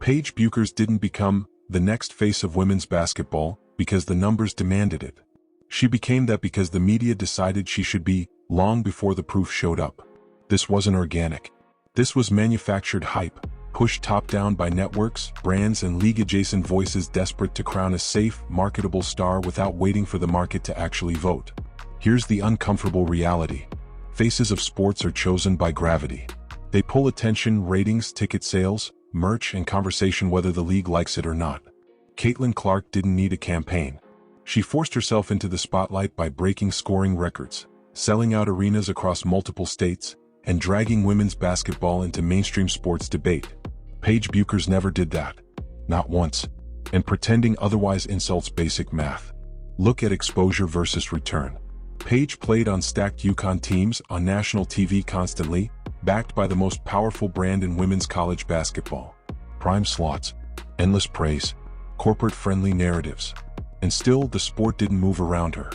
Paige Bueckers didn't become the next face of women's basketball because the numbers demanded it. She became that because the media decided she should be, long before the proof showed up. This wasn't organic. This was manufactured hype, pushed top-down by networks, brands, and league-adjacent voices desperate to crown a safe, marketable star without waiting for the market to actually vote. Here's the uncomfortable reality. Faces of sports are chosen by gravity. They pull attention, ratings, ticket sales, merch, and conversation whether the league likes it or not. Caitlin Clark didn't need a campaign. She forced herself into the spotlight by breaking scoring records, selling out arenas across multiple states, and dragging women's basketball into mainstream sports debate. Paige Bueckers never did that. Not once. And pretending otherwise insults basic math. Look at exposure versus return. Paige played on stacked UConn teams on national TV constantly, backed by the most powerful brand in women's college basketball. Prime slots, endless praise, corporate-friendly narratives. And still, the sport didn't move around her.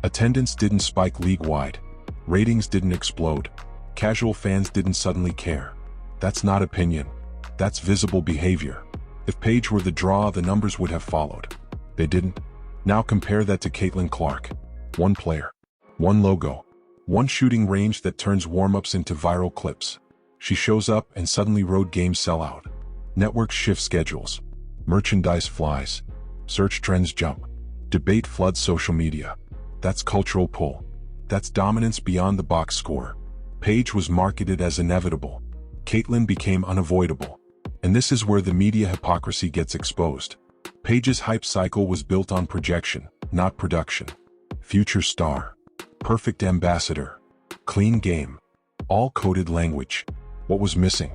Attendance didn't spike league-wide. Ratings didn't explode. Casual fans didn't suddenly care. That's not opinion. That's visible behavior. If Paige were the draw, the numbers would have followed. They didn't. Now compare that to Caitlin Clark. One player. One logo. One shooting range that turns warm-ups into viral clips. She shows up and suddenly road games sell out. Networks shift schedules. Merchandise flies. Search trends jump. Debate floods social media. That's cultural pull. That's dominance beyond the box score. Paige was marketed as inevitable. Caitlin became unavoidable. And this is where the media hypocrisy gets exposed. Paige's hype cycle was built on projection, not production. Future star. Perfect ambassador. Clean game. All coded language. What was missing?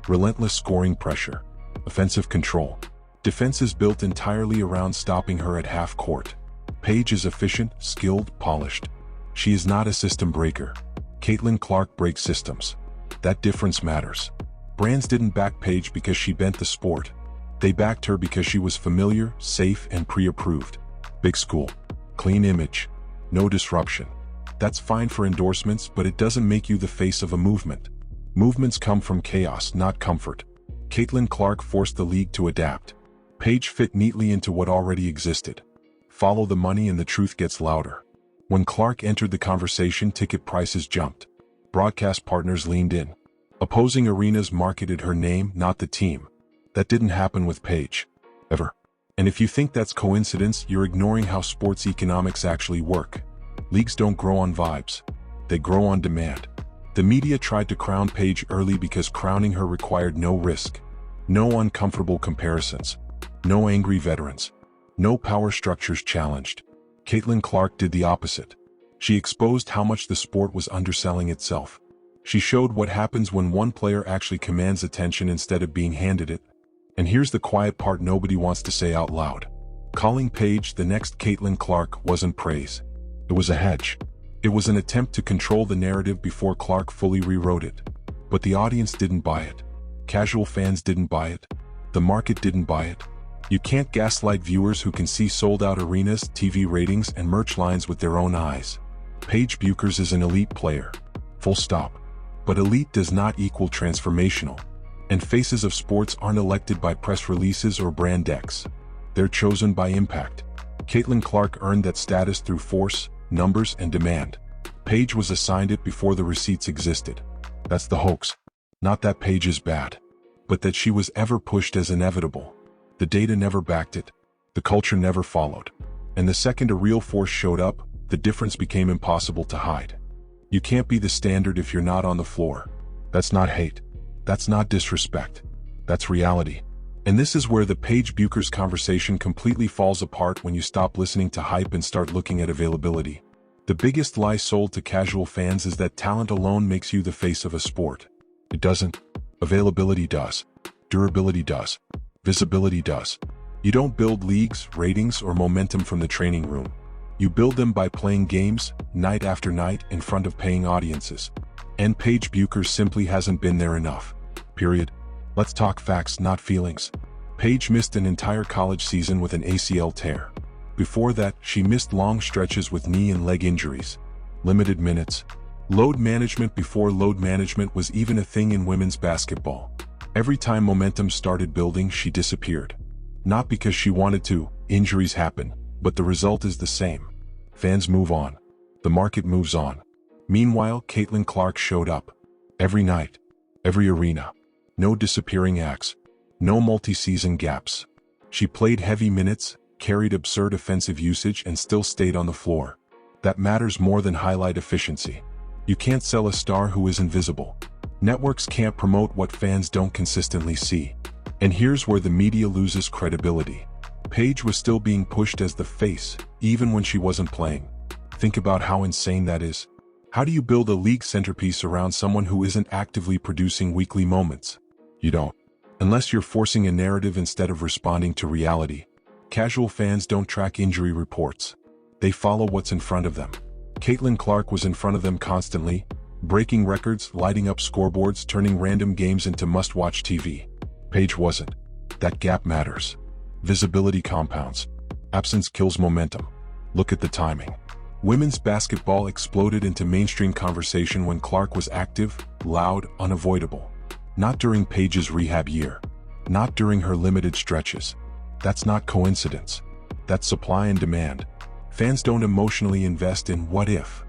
Relentless scoring pressure. Offensive control. Defenses built entirely around stopping her at half court. Paige is efficient, skilled, polished. She is not a system breaker. Caitlin Clark breaks systems. That difference matters. Brands didn't back Paige because she bent the sport. They backed her because she was familiar, safe, and pre-approved. Big school. Clean image. No disruption. That's fine for endorsements, but it doesn't make you the face of a movement. Movements come from chaos, not comfort. Caitlin Clark forced the league to adapt. Paige fit neatly into what already existed. Follow the money and the truth gets louder. When Clark entered the conversation, ticket prices jumped. Broadcast partners leaned in. Opposing arenas marketed her name, not the team. That didn't happen with Paige. Ever. And if you think that's coincidence, you're ignoring how sports economics actually work. Leagues don't grow on vibes. They grow on demand. The media tried to crown Paige early because crowning her required no risk. No uncomfortable comparisons. No angry veterans. No power structures challenged. Caitlin Clark did the opposite. She exposed how much the sport was underselling itself. She showed what happens when one player actually commands attention instead of being handed it. And here's the quiet part nobody wants to say out loud. Calling Paige the next Caitlin Clark wasn't praise. It was a hedge. It was an attempt to control the narrative before Clark fully rewrote it. But the audience didn't buy it. Casual fans didn't buy it. The market didn't buy it. You can't gaslight viewers who can see sold-out arenas, TV ratings, and merch lines with their own eyes. Paige Bueckers is an elite player. Full stop. But elite does not equal transformational. And faces of sports aren't elected by press releases or brand decks. They're chosen by impact. Caitlin Clark earned that status through force, numbers, and demand. Paige was assigned it before the receipts existed. That's the hoax. Not that Paige is bad, but that she was ever pushed as inevitable. The data never backed it. The culture never followed. And the second a real force showed up, the difference became impossible to hide. You can't be the standard if you're not on the floor. That's not hate. That's not disrespect. That's reality. And this is where the Paige Bueckers conversation completely falls apart when you stop listening to hype and start looking at availability. The biggest lie sold to casual fans is that talent alone makes you the face of a sport. It doesn't. Availability does. Durability does. Visibility does. You don't build leagues, ratings, or momentum from the training room. You build them by playing games, night after night, in front of paying audiences. And Paige Bueckers simply hasn't been there enough. Period. Let's talk facts, not feelings. Paige missed an entire college season with an ACL tear. Before that, she missed long stretches with knee and leg injuries. Limited minutes. Load management before load management was even a thing in women's basketball. Every time momentum started building, she disappeared. Not because she wanted to, injuries happen, but the result is the same. Fans move on. The market moves on. Meanwhile, Caitlin Clark showed up. Every night. Every arena. No disappearing acts. No multi-season gaps. She played heavy minutes, carried absurd offensive usage, and still stayed on the floor. That matters more than highlight efficiency. You can't sell a star who is invisible. Networks can't promote what fans don't consistently see. And here's where the media loses credibility. Paige was still being pushed as the face, even when she wasn't playing. Think about how insane that is. How do you build a league centerpiece around someone who isn't actively producing weekly moments? You don't. Unless you're forcing a narrative instead of responding to reality. Casual fans don't track injury reports. They follow what's in front of them. Caitlin Clark was in front of them constantly, breaking records, lighting up scoreboards, turning random games into must-watch TV. Paige wasn't. That gap matters. Visibility compounds. Absence kills momentum. Look at the timing. Women's basketball exploded into mainstream conversation when Clark was active, loud, unavoidable. Not during Paige's rehab year. Not during her limited stretches. That's not coincidence. That's supply and demand. Fans don't emotionally invest in what if.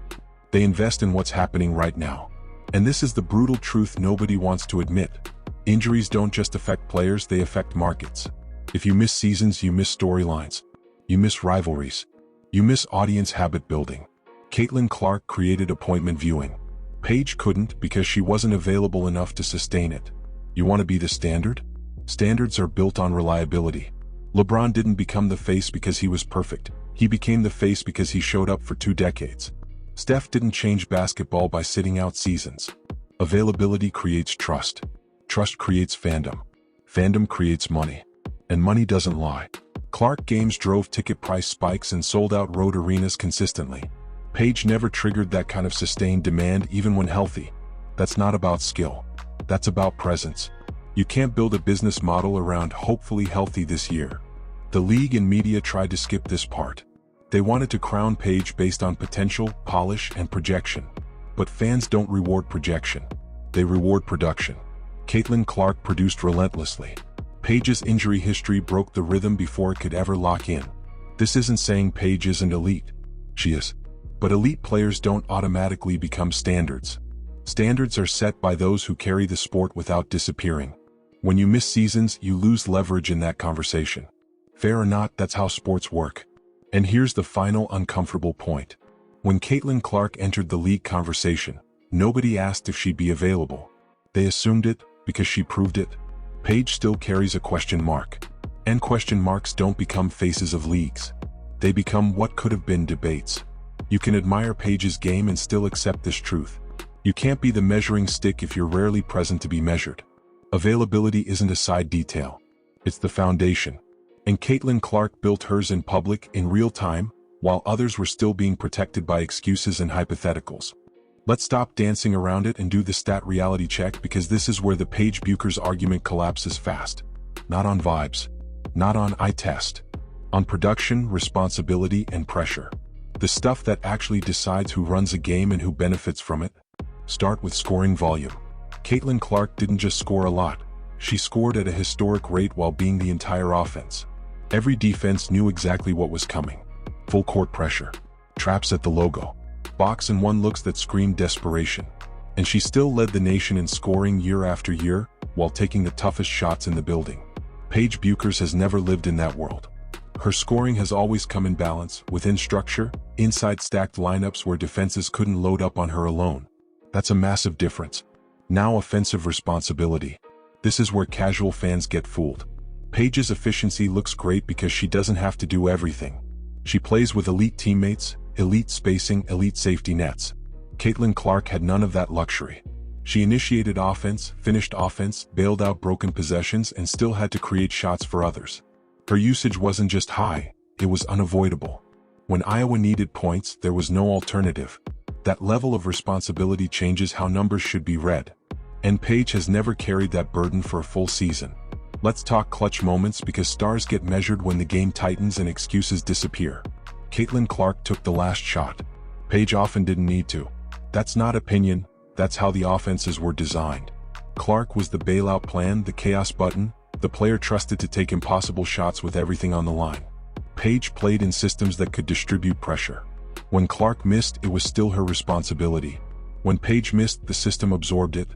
They invest in what's happening right now. And this is the brutal truth nobody wants to admit. Injuries don't just affect players, they affect markets. If you miss seasons, you miss storylines. You miss rivalries. You miss audience habit building. Caitlin Clark created appointment viewing. Paige couldn't because she wasn't available enough to sustain it. You want to be the standard? Standards are built on reliability. LeBron didn't become the face because he was perfect. He became the face because he showed up for 2 decades. Steph didn't change basketball by sitting out seasons. Availability creates trust. Trust creates fandom. Fandom creates money. And money doesn't lie. Clark games drove ticket price spikes and sold out road arenas consistently. Paige never triggered that kind of sustained demand even when healthy. That's not about skill. That's about presence. You can't build a business model around hopefully healthy this year. The league and media tried to skip this part. They wanted to crown Paige based on potential, polish, and projection. But fans don't reward projection. They reward production. Caitlin Clark produced relentlessly. Paige's injury history broke the rhythm before it could ever lock in. This isn't saying Paige isn't elite. She is. But elite players don't automatically become standards. Standards are set by those who carry the sport without disappearing. When you miss seasons, you lose leverage in that conversation. Fair or not, that's how sports work. And here's the final uncomfortable point. When Caitlin Clark entered the league conversation, nobody asked if she'd be available. They assumed it because she proved it. Paige still carries a question mark. And question marks don't become faces of leagues. They become what could have been debates. You can admire Paige's game and still accept this truth. You can't be the measuring stick if you're rarely present to be measured. Availability isn't a side detail. It's the foundation. And Caitlin Clark built hers in public, in real time, while others were still being protected by excuses and hypotheticals. Let's stop dancing around it and do the stat reality check, because this is where the Paige Bueckers argument collapses fast. Not on vibes. Not on eye test. On production, responsibility, and pressure. The stuff that actually decides who runs a game and who benefits from it. Start with scoring volume. Caitlin Clark didn't just score a lot. She scored at a historic rate while being the entire offense. Every defense knew exactly what was coming. Full court pressure. Traps at the logo. Box and one looks that screamed desperation. And she still led the nation in scoring year after year, while taking the toughest shots in the building. Paige Bueckers has never lived in that world. Her scoring has always come in balance, within structure, inside stacked lineups where defenses couldn't load up on her alone. That's a massive difference. Now offensive responsibility. This is where casual fans get fooled. Paige's efficiency looks great because she doesn't have to do everything. She plays with elite teammates, elite spacing, elite safety nets. Caitlin Clark had none of that luxury. She initiated offense, finished offense, bailed out broken possessions, and still had to create shots for others. Her usage wasn't just high, it was unavoidable. When Iowa needed points, there was no alternative. That level of responsibility changes how numbers should be read. And Paige has never carried that burden for a full season. Let's talk clutch moments, because stars get measured when the game tightens and excuses disappear. Caitlin Clark took the last shot. Paige often didn't need to. That's not opinion, that's how the offenses were designed. Clark was the bailout plan, the chaos button, the player trusted to take impossible shots with everything on the line. Paige played in systems that could distribute pressure. When Clark missed, it was still her responsibility. When Paige missed, the system absorbed it.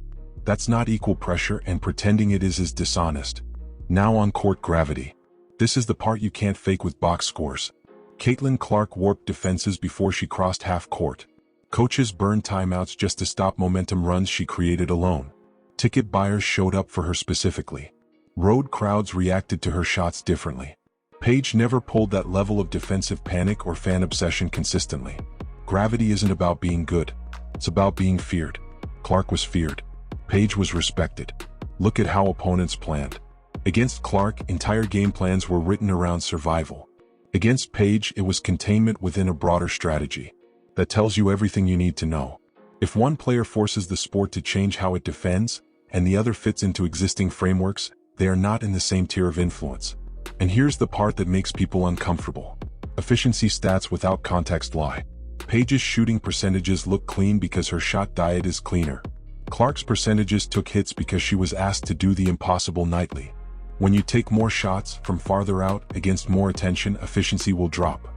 That's not equal pressure, and pretending it is dishonest. Now on court gravity. This is the part you can't fake with box scores. Caitlin Clark warped defenses before she crossed half court. Coaches burned timeouts just to stop momentum runs she created alone. Ticket buyers showed up for her specifically. Road crowds reacted to her shots differently. Paige never pulled that level of defensive panic or fan obsession consistently. Gravity isn't about being good. It's about being feared. Clark was feared. Paige was respected. Look at how opponents planned. Against Clark, entire game plans were written around survival. Against Paige, it was containment within a broader strategy. That tells you everything you need to know. If one player forces the sport to change how it defends, and the other fits into existing frameworks, they are not in the same tier of influence. And here's the part that makes people uncomfortable. Efficiency stats without context lie. Paige's shooting percentages look clean because her shot diet is cleaner. Clark's percentages took hits because she was asked to do the impossible nightly. When you take more shots from farther out against more attention, efficiency will drop.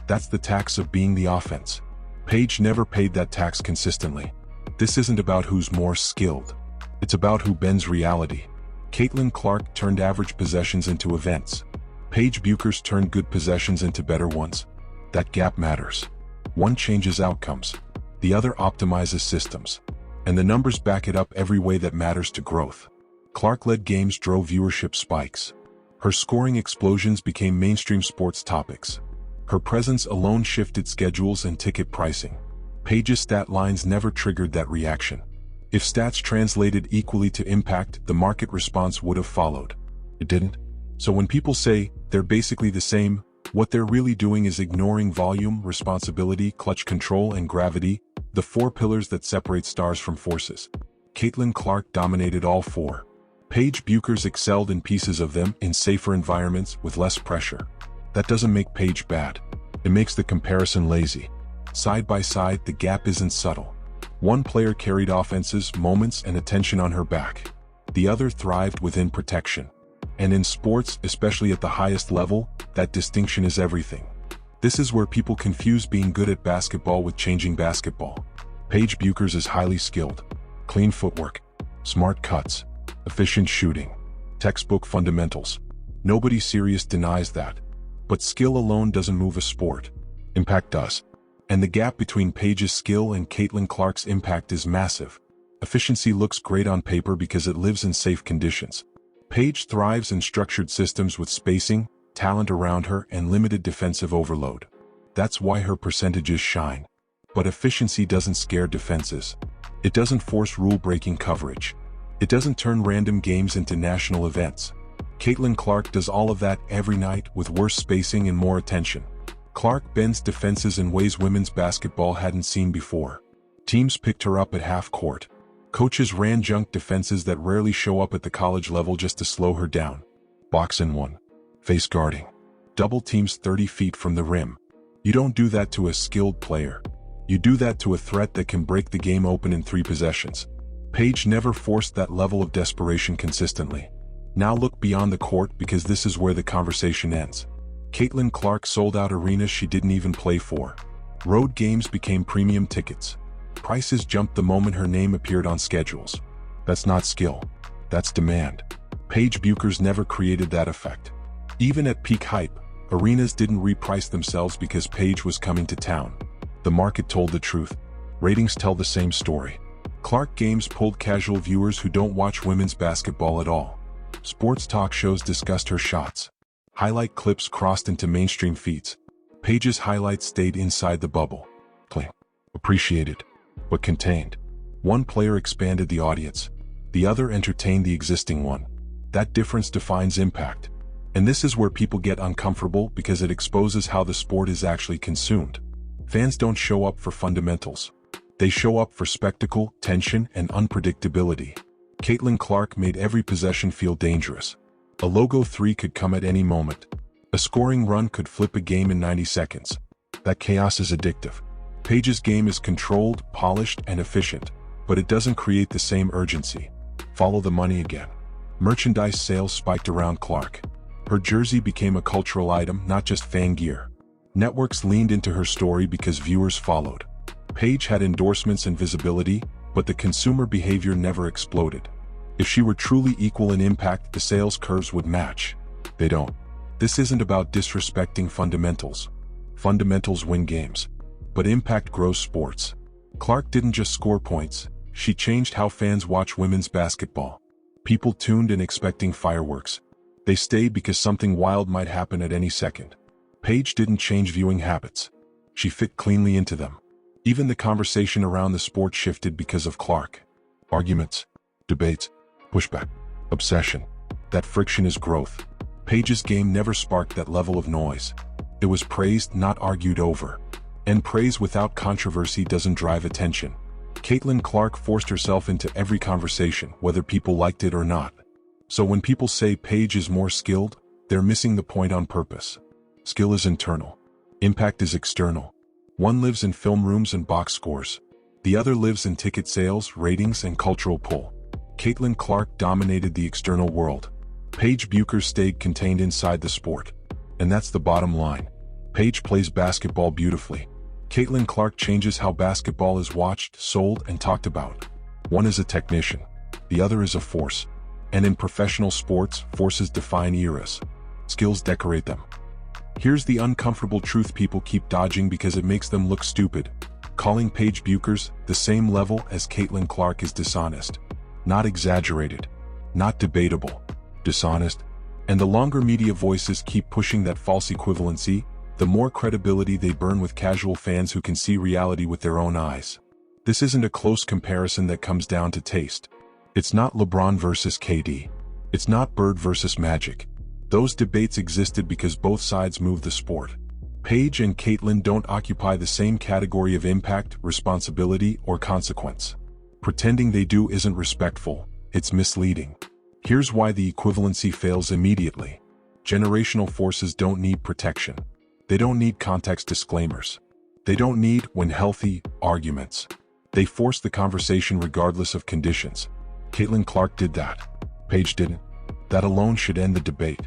That's the tax of being the offense. Paige never paid that tax consistently. This isn't about who's more skilled. It's about who bends reality. Caitlin Clark turned average possessions into events. Paige Bueckers turned good possessions into better ones. That gap matters. One changes outcomes. The other optimizes systems. And the numbers back it up every way that matters to growth. Clark-led games drove viewership spikes. Her scoring explosions became mainstream sports topics. Her presence alone shifted schedules and ticket pricing. Paige's stat lines never triggered that reaction. If stats translated equally to impact, the market response would have followed. It didn't. So when people say they're basically the same, what they're really doing is ignoring volume, responsibility, clutch control, and gravity, the four pillars that separate stars from forces. Caitlin Clark dominated all four. Paige Bueckers excelled in pieces of them in safer environments with less pressure. That doesn't make Paige bad. It makes the comparison lazy. Side by side, the gap isn't subtle. One player carried offenses, moments, and attention on her back. The other thrived within protection. And in sports, especially at the highest level, that distinction is everything. This is where people confuse being good at basketball with changing basketball. Paige Bueckers is highly skilled. Clean footwork. Smart cuts. Efficient shooting. Textbook fundamentals. Nobody serious denies that. But skill alone doesn't move a sport. Impact does. And the gap between Paige's skill and Caitlin Clark's impact is massive. Efficiency looks great on paper because it lives in safe conditions. Paige thrives in structured systems with spacing, talent around her, and limited defensive overload. That's why her percentages shine. But efficiency doesn't scare defenses. It doesn't force rule-breaking coverage. It doesn't turn random games into national events. Caitlin Clark does all of that every night with worse spacing and more attention. Clark bends defenses in ways women's basketball hadn't seen before. Teams picked her up at half court. Coaches ran junk defenses that rarely show up at the college level just to slow her down. Box in one. Face guarding. Double teams 30 feet from the rim. You don't do that to a skilled player. You do that to a threat that can break the game open in 3 possessions. Paige never forced that level of desperation consistently. Now look beyond the court because this is where the conversation ends. Caitlin Clark sold out arenas she didn't even play for. Road games became premium tickets. Prices jumped the moment her name appeared on schedules. That's not skill. That's demand. Paige Bueckers never created that effect. Even at peak hype, arenas didn't reprice themselves because Paige was coming to town. The market told the truth. Ratings tell the same story. Clark games pulled casual viewers who don't watch women's basketball at all. Sports talk shows discussed her shots. Highlight clips crossed into mainstream feeds. Paige's highlights stayed inside the bubble. Play. Appreciated. But contained. One player expanded the audience. The other entertained the existing one. That difference defines impact. And this is where people get uncomfortable because it exposes how the sport is actually consumed. Fans don't show up for fundamentals. They show up for spectacle, tension, and unpredictability. Caitlin Clark made every possession feel dangerous. A logo 3 could come at any moment. A scoring run could flip a game in 90 seconds. That chaos is addictive. Paige's game is controlled, polished, and efficient, but it doesn't create the same urgency. Follow the money again. Merchandise sales spiked around Clark. Her jersey became a cultural item, not just fan gear. Networks leaned into her story because viewers followed. Paige had endorsements and visibility, but the consumer behavior never exploded. If she were truly equal in impact, the sales curves would match. They don't. This isn't about disrespecting fundamentals. Fundamentals win games. But impact grows sports. Clark didn't just score points, she changed how fans watch women's basketball. People tuned in expecting fireworks. They stayed because something wild might happen at any second. Paige didn't change viewing habits. She fit cleanly into them. Even the conversation around the sport shifted because of Clark. Arguments, debates, pushback, obsession. That friction is growth. Paige's game never sparked that level of noise. It was praised, not argued over. And praise without controversy doesn't drive attention. Caitlin Clark forced herself into every conversation, whether people liked it or not. So when people say Paige is more skilled, they're missing the point on purpose. Skill is internal. Impact is external. One lives in film rooms and box scores. The other lives in ticket sales, ratings, and cultural pull. Caitlin Clark dominated the external world. Paige Bueckers stayed contained inside the sport. And that's the bottom line. Paige plays basketball beautifully. Caitlin Clark changes how basketball is watched, sold, and talked about. One is a technician. The other is a force. And in professional sports, forces define eras. Skills decorate them. Here's the uncomfortable truth people keep dodging because it makes them look stupid. Calling Paige Bueckers the same level as Caitlin Clark is dishonest. Not exaggerated. Not debatable. Dishonest. And the longer media voices keep pushing that false equivalency, the more credibility they burn with casual fans who can see reality with their own eyes. This isn't a close comparison that comes down to taste. It's not LeBron versus KD. It's not Bird versus Magic. Those debates existed because both sides move the sport. Paige and Caitlin don't occupy the same category of impact, responsibility, or consequence. Pretending they do isn't respectful, it's misleading. Here's why the equivalency fails immediately. Generational forces don't need protection. They don't need context disclaimers. They don't need, when healthy, arguments. They force the conversation regardless of conditions. Caitlin Clark did that. Paige didn't. That alone should end the debate.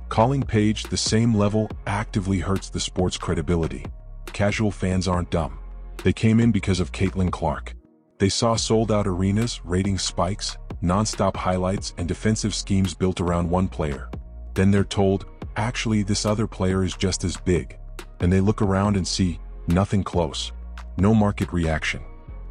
Calling Paige the same level actively hurts the sport's credibility. Casual fans aren't dumb. They came in because of Caitlin Clark. They saw sold-out arenas, rating spikes, non-stop highlights, and defensive schemes built around one player. Then they're told, actually this other player is just as big. And they look around and see, nothing close. No market reaction.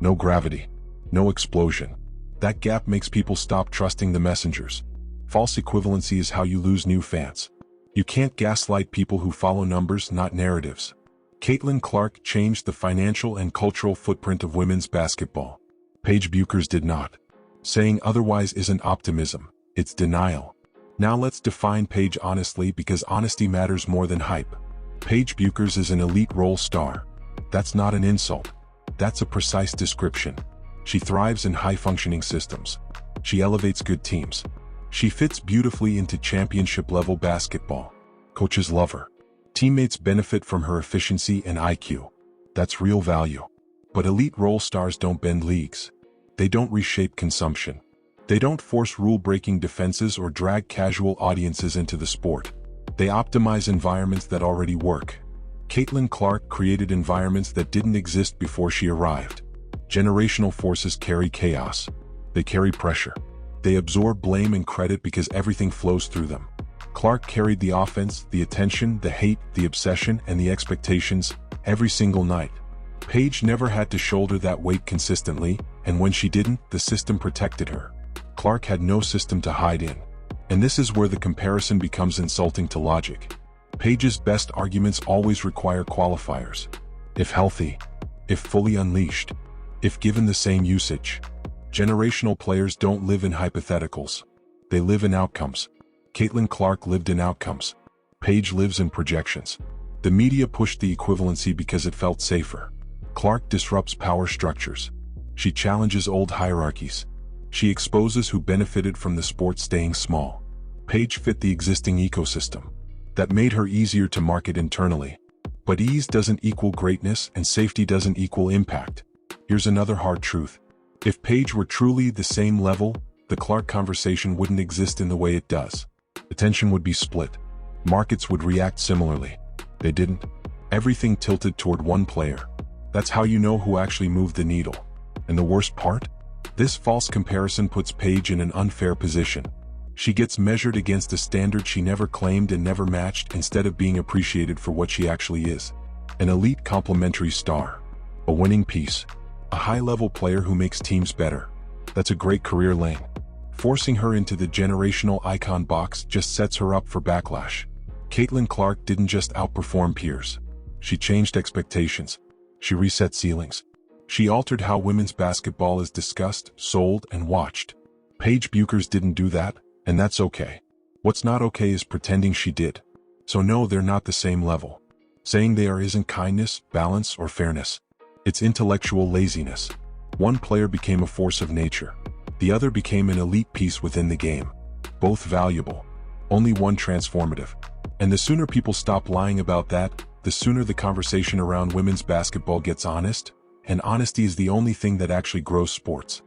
No gravity. No explosion. That gap makes people stop trusting the messengers. False equivalency is how you lose new fans. You can't gaslight people who follow numbers, not narratives. Caitlin Clark changed the financial and cultural footprint of women's basketball. Paige Bueckers did not. Saying otherwise isn't optimism, it's denial. Now let's define Paige honestly, because honesty matters more than hype. Paige Bueckers is an elite role star. That's not an insult. That's a precise description. She thrives in high-functioning systems. She elevates good teams. She fits beautifully into championship-level basketball. Coaches love her. Teammates benefit from her efficiency and IQ. That's real value. But elite role stars don't bend leagues. They don't reshape consumption. They don't force rule-breaking defenses or drag casual audiences into the sport. They optimize environments that already work. Caitlin Clark created environments that didn't exist before she arrived. Generational forces carry chaos. They carry pressure. They absorb blame and credit because everything flows through them. Clark carried the offense, the attention, the hate, the obsession, and the expectations every single night. Paige never had to shoulder that weight consistently, and when she didn't, the system protected her. Clark had no system to hide in. And this is where the comparison becomes insulting to logic. Paige's best arguments always require qualifiers. If healthy. If fully unleashed. If given the same usage. Generational players don't live in hypotheticals. They live in outcomes. Caitlin Clark lived in outcomes. Paige lives in projections. The media pushed the equivalency because it felt safer. Clark disrupts power structures. She challenges old hierarchies. She exposes who benefited from the sport staying small. Paige fit the existing ecosystem. That made her easier to market internally. But ease doesn't equal greatness, and safety doesn't equal impact. Here's another hard truth. If Paige were truly the same level, the Clark conversation wouldn't exist in the way it does. Attention would be split. Markets would react similarly. They didn't. Everything tilted toward one player. That's how you know who actually moved the needle. And the worst part? This false comparison puts Paige in an unfair position. She gets measured against a standard she never claimed and never matched instead of being appreciated for what she actually is. An elite complementary star. A winning piece. A high-level player who makes teams better. That's a great career lane. Forcing her into the generational icon box just sets her up for backlash. Caitlin Clark didn't just outperform peers. She changed expectations. She reset ceilings. She altered how women's basketball is discussed, sold, and watched. Paige Bueckers didn't do that, and that's okay. What's not okay is pretending she did. So no, they're not the same level. Saying they are isn't kindness, balance, or fairness. It's intellectual laziness. One player became a force of nature. The other became an elite piece within the game. Both valuable. Only one transformative. And the sooner people stop lying about that, the sooner the conversation around women's basketball gets honest, and honesty is the only thing that actually grows sports.